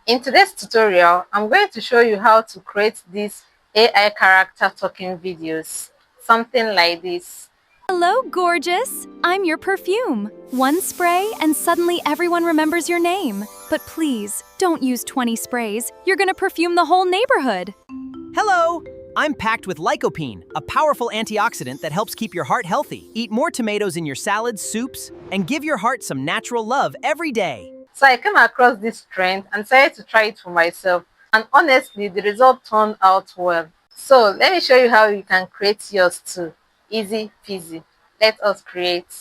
In today's tutorial, I'm going to show you how to create these AI character talking videos. Something like this. Hello, gorgeous! I'm your perfume. One spray and suddenly everyone remembers your name. But please, don't use 20 sprays. You're gonna perfume the whole neighborhood. Hello! I'm packed with lycopene, a powerful antioxidant that helps keep your heart healthy. Eat more tomatoes in your salads, soups, and give your heart some natural love every day. So I came across this trend and decided to try it for myself. And honestly, the result turned out well. So let me show you how you can create yours too. Easy peasy. Let us create.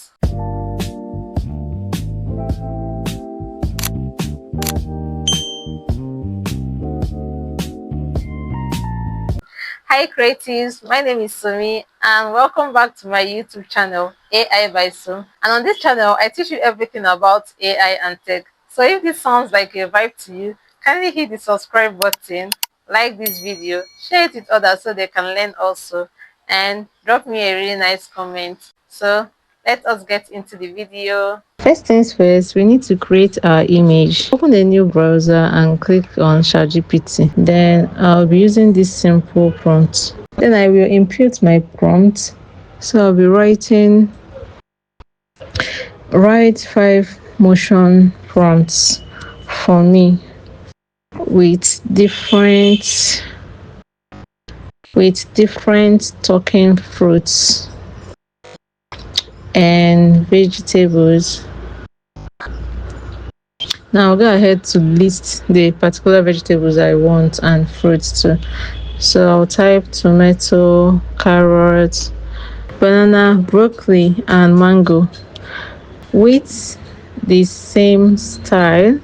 Hi creatives, my name is Sumi and welcome back to my YouTube channel AI by Sum. And on this channel I teach you everything about AI and tech. So if this sounds like a vibe to you, kindly hit the subscribe button, like this video, share it with others so they can learn also, and drop me a really nice comment. So let us get into the video. First things first, we need to create our image. Open a new browser and click on ChatGPT. Then I'll be using this simple prompt. Then I will input my prompt. So I'll be writing, write 5 motion prompts for me with different talking fruits and vegetables. Now I'll go ahead to list the particular vegetables I want and fruits too. So I'll type tomato, carrot, banana, broccoli, and mango with the same style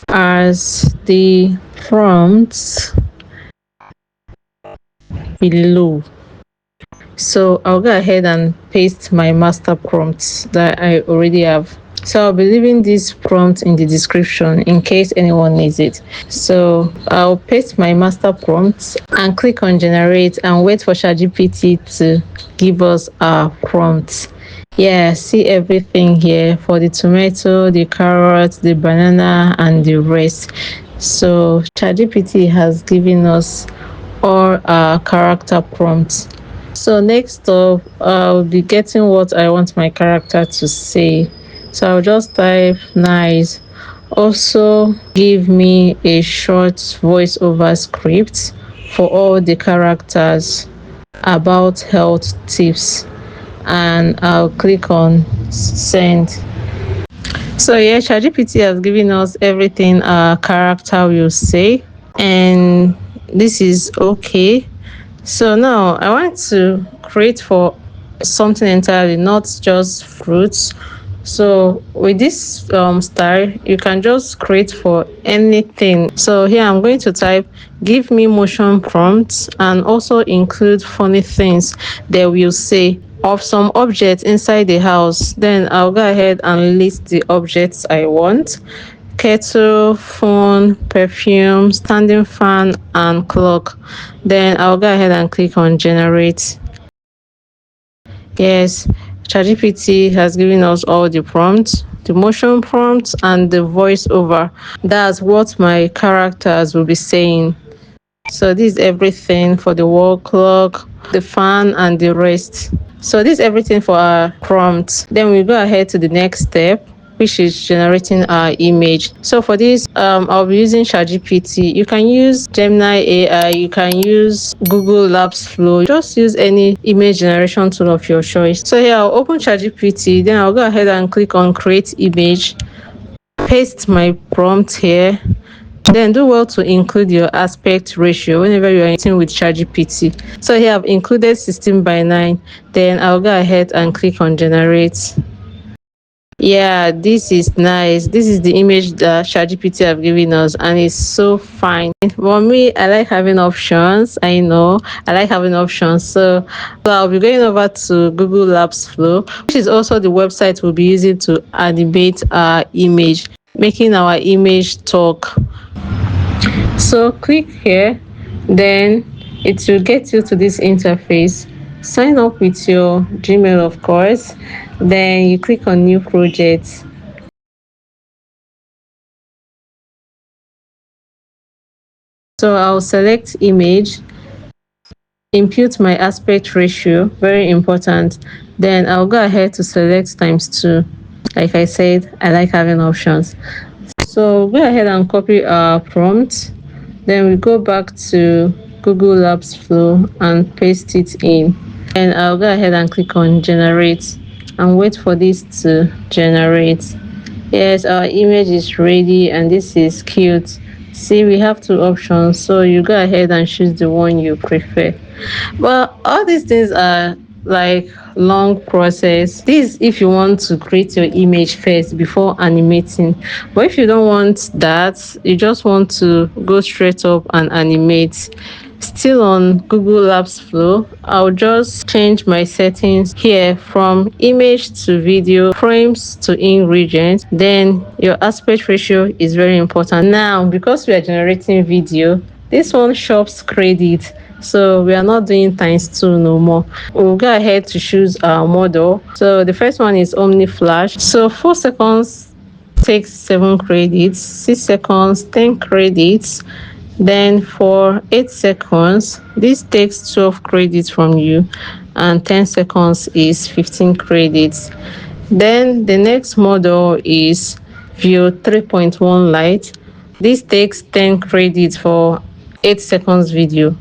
as the prompts below. So I'll go ahead and paste my master prompts that I already have. So I'll be leaving this prompt in the description in case anyone needs it. So I'll paste my master prompts and click on generate and wait for ChatGPT to give us our prompts. Yeah, see everything here for the tomato, the carrot, the banana, and the rest. So ChatGPT has given us all our character prompts. So next up, I'll be getting what I want my character to say. So I'll just type nice. Also give me a short voiceover script for all the characters about health tips, and I'll click on send. So yeah, ChatGPT has given us everything our character will say, and this is okay. So now I want to create for something entirely, not just fruits. So with this style, you can just create for anything. So here I'm going to type, give me motion prompts and also include funny things they will say of some objects inside the house. Then I'll go ahead and list the objects I want: kettle, phone, perfume, standing fan, and clock. Then I'll go ahead and click on generate. Yes, ChatGPT has given us all the prompts, the motion prompts, and the voiceover. That's what my characters will be saying. So this is everything for the wall clock, the fan, and the rest. So this is everything for our prompt. Then we go ahead to the next step, which is generating our image. So for this, I'll be using ChatGPT. You can use Gemini AI, you can use Google Labs Flow. Just use any image generation tool of your choice. So here I'll open ChatGPT, then I'll go ahead and click on create image, paste my prompt here. Then do well to include your aspect ratio whenever you are editing with ChatGPT. So here I've included 16:9. Then I'll go ahead and click on generate. Yeah, this is nice. This is the image that ChatGPT have given us, and it's so fine. For me, I like having options. I know I like having options. So I'll be going over to Google Labs Flow, which is also the website we'll be using to animate our image, making our image talk. So click here, then it will get you to this interface. Sign up with your Gmail, of course. Then you click on new project. So I'll select image, impute my aspect ratio, very important. Then I'll go ahead to select times 2. Like I said, I like having options. So go ahead and copy our prompt. Then we go back to Google Labs Flow and paste it in. And I'll go ahead and click on generate and wait for this to generate. Yes, our image is ready and this is cute. See, we have 2 options, so you go ahead and choose the one you prefer. But all these things are like long process. This if you want to create your image first before animating. But if you don't want that, you just want to go straight up and animate. Still on Google Apps Flow, I'll just change my settings here from image to video, frames to ingredients. Then your aspect ratio is very important. Now, because we are generating video, this one shops credit. So we are not doing times 2 no more. We'll go ahead to choose our model. So the first one is Omni Flash. So 4 seconds takes 7 credits, 6 seconds, 10 credits. Then for 8 seconds, this takes 12 credits from you, and 10 seconds is 15 credits. Then the next model is View 3.1 Lite. This takes 10 credits for 8 seconds video,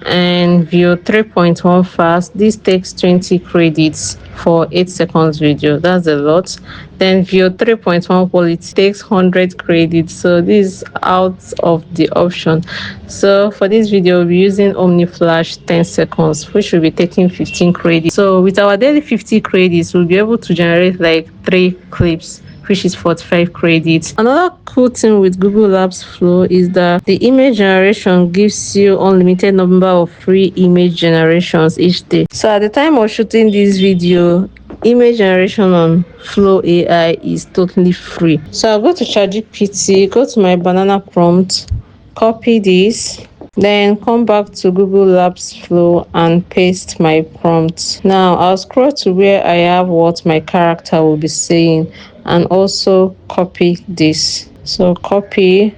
and view 3.1 fast. This takes 20 credits for 8 seconds video. That's a lot. Then view 3.1 quality takes 100 credits, so this is out of the option. So for this video we'll be using Omni Flash 10 seconds, which will be taking 15 credits. So with our daily 50 credits, we'll be able to generate like 3 clips, which is 45 credits. Another cool thing with Google Apps Flow is that the image generation gives you unlimited number of free image generations each day. So at the time of shooting this video, image generation on Flow AI is totally free. So I'll go to ChatGPT, go to my banana prompt, copy this, then come back to Google Labs Flow and paste my prompt. Now I'll scroll to where I have what my character will be saying and also copy this. So copy,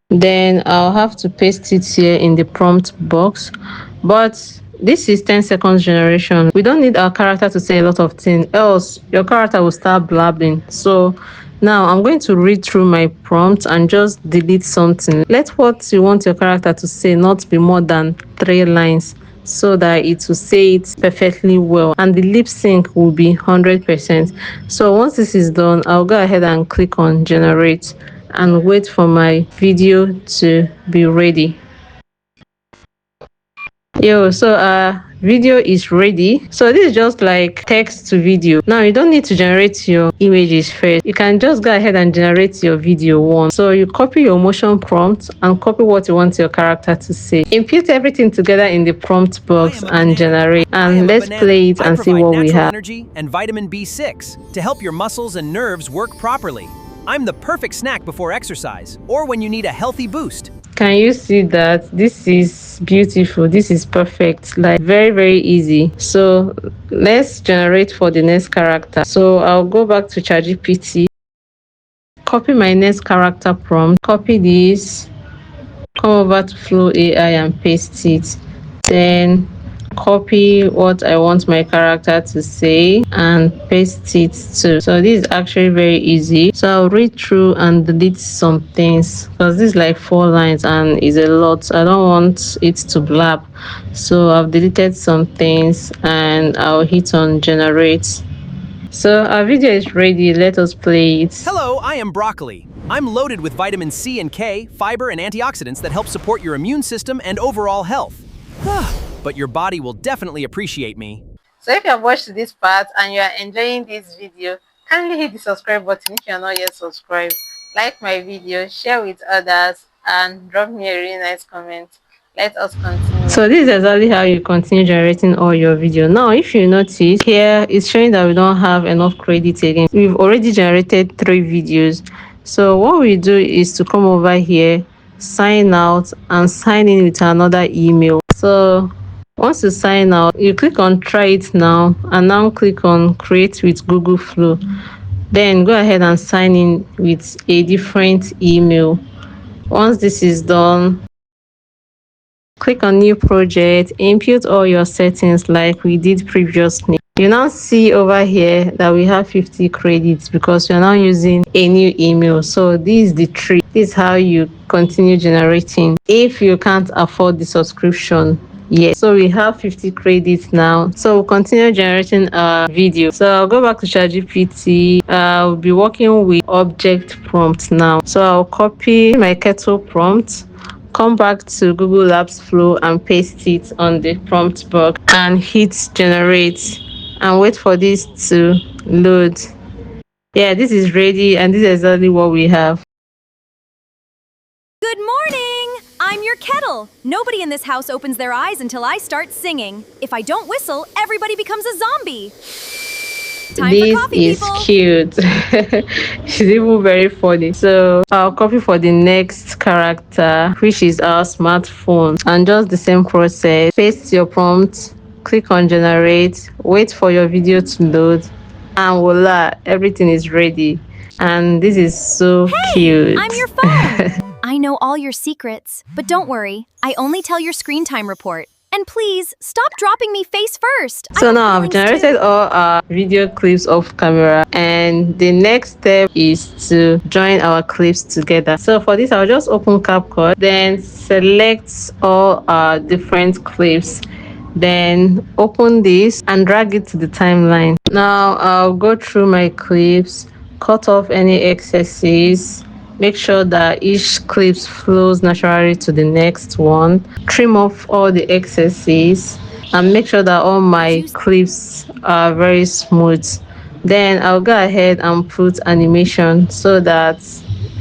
then I'll have to paste it here in the prompt box. But this is 10 seconds generation. We don't need our character to say a lot of things, else your character will start blabbing. So now I'm going to read through my prompt and just delete something. Let what you want your character to say not be more than 3 lines, so that it will say it perfectly well and the lip sync will be 100%. So once this is done, I'll go ahead and click on generate and wait for my video to be ready. So video is ready. So this is just like text to video. Now you don't need to generate your images first. You can just go ahead and generate your video once. So you copy your motion prompt and copy what you want your character to say. Impute everything together in the prompt box and generate. And let's play it and see what we have. Energy and vitamin B6 to help your muscles and nerves work properly. I'm the perfect snack before exercise or when you need a healthy boost. Can you see that? This is beautiful. This is perfect. Like very, very easy. So let's generate for the next character. So I'll go back to ChatGPT, copy my next character prompt, copy this, come over to Flow AI and paste it. Then copy what I want my character to say and paste it too. So this is actually very easy. So I'll read through and delete some things because this is like 4 lines and is a lot. I don't want it to blab. So I've deleted some things and I'll hit on generate. So our video is ready. Let us play it. Hello, I am Broccoli. I'm loaded with vitamin C and K, fiber, and antioxidants that help support your immune system and overall health. But your body will definitely appreciate me. So if you have watched this part and you are enjoying this video, kindly hit the subscribe button if you are not yet subscribed. Like my video, share with others, and drop me a really nice comment. Let us continue. So this is exactly how you continue generating all your video. Now if you notice here, it's showing that we don't have enough credits again. We've already generated 3 videos. So what we do is to come over here, sign out, and sign in with another email. So once you sign out, you click on try it now and now click on create with Google Flow. Then go ahead and sign in with a different email. Once this is done, Click on new project, input all your settings like we did previously. You now see over here that we have 50 credits because you're now using a new email. So this is the trick. This is how you continue generating if you can't afford the subscription. Yes, so we have 50 credits now. So we'll continue generating our video. So I'll go back to ChatGPT. I'll be working with object prompt now. So I'll copy my kettle prompt, come back to Google Labs Flow and paste it on the prompt box and hit generate and wait for this to load. Yeah, this is ready and this is exactly what we have. Good morning! I'm your kettle. Nobody in this house opens their eyes until I start singing. If I don't whistle, everybody becomes a zombie. Time for This coffee, is people! cute. She's even very funny. So I'll copy for the next character, which is our smartphone. And just the same process. Paste your prompt, click on generate, wait for your video to load, and voila, everything is ready. And this is so Hey! I'm cute. your phone! I know all your secrets, but don't worry. I only tell your screen time report. And please, stop dropping me face first. I So have now I've feelings generated too. all our video clips off camera, and the next step is to join our clips together. So for this, I'll just open CapCut, then select all our different clips, then open this and drag it to the timeline. Now I'll go through my clips, cut off any excesses, make sure that each clip flows naturally to the next one, trim off all the excesses, and make sure that all my Juice. clips are very smooth. Then I'll go ahead and put animation so that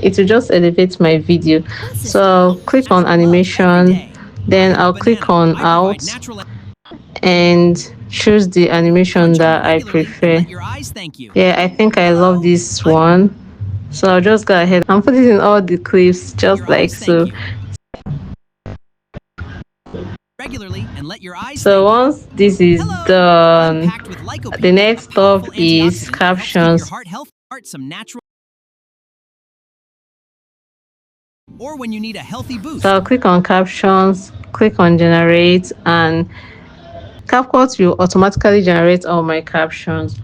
it will just elevate my video. This is So I'll click on natural love every animation, day. I then am a I'll click banana. on I provide out natural. and choose the animation Crunch on me that I regularly and prefer. let your eyes thank you. Yeah, I think I love Hello, this I'm one. So I'll just go ahead and put it in all the clips your just like eyes thank so. you. Regularly and let your eyes So thank you. once this is Hello, I'm done, packed with the lycopene, a next step powerful is antioxidant that helps keep your captions. heart healthy. Some natural, or when you need a healthy So boost. I'll click on captions, click on generate, and CapCut will automatically generate all my captions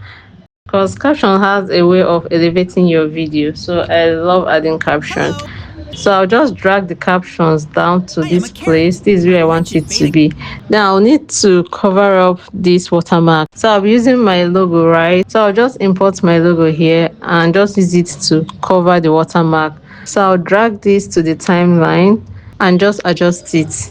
because caption has a way of elevating your video. So I love adding captions. Hello, So I'll just drag the captions down to I am a this carrot. place. This is where I I'm rich want in it to beta. be. Now I'll need to cover up this watermark. So I'll be using my logo, right? So I'll just import my logo here and just use it to cover the watermark. So I'll drag this to the timeline and just adjust it.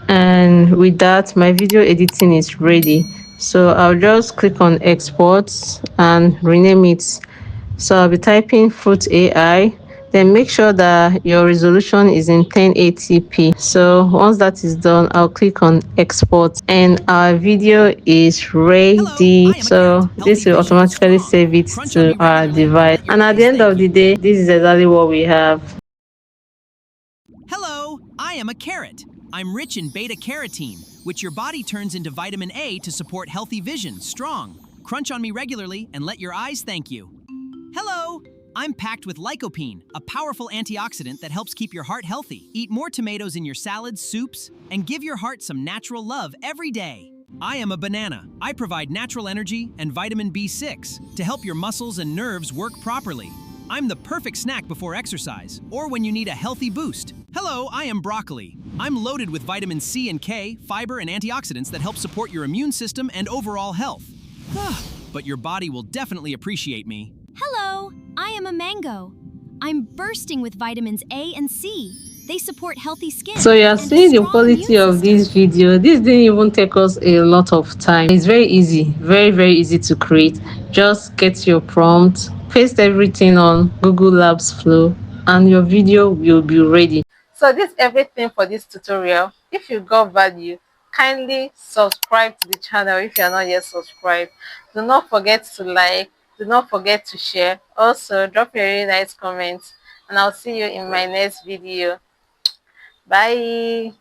And with that, my video editing is ready. So I'll just click on export and rename it. So I'll be typing Fruit AI. Then make sure that your resolution is in 1080p. So once that is done, I'll click on export and our video is Hello, ready. I am a carrot. So Healthy this will vision is automatically strong. save it Crunch on to me our regularly and device. let your And at the eyes end thank of the you. day, this is exactly what we have. Hello, I am a carrot. I'm rich in beta carotene, which your body turns into vitamin A to support healthy vision, strong. Crunch on me regularly and let your eyes thank you. Hello, I'm packed with lycopene, a powerful antioxidant that helps keep your heart healthy. Eat more tomatoes in your salads, soups, and give your heart some natural love every day. I am a banana. I provide natural energy and vitamin B6 to help your muscles and nerves work properly. I'm the perfect snack before exercise or when you need a healthy boost. Hello, I am broccoli. I'm loaded with vitamin C and K, fiber, and antioxidants that help support your immune system and overall health. But your body will definitely appreciate me. Hello, I am a mango. I'm bursting with vitamins A and C. They support healthy skin So you are and a seeing the strong immune quality of this system. video. This didn't even take us a lot of time. It's very easy, very easy to create. Just get your prompt, paste everything on Google Labs Flow, and your video will be ready. So this is everything for this tutorial. If you got value, kindly subscribe to the channel if you are not yet subscribed. Do not forget to like, do not forget to share. Also drop a really nice comment, and I'll see you in my next video. Bye.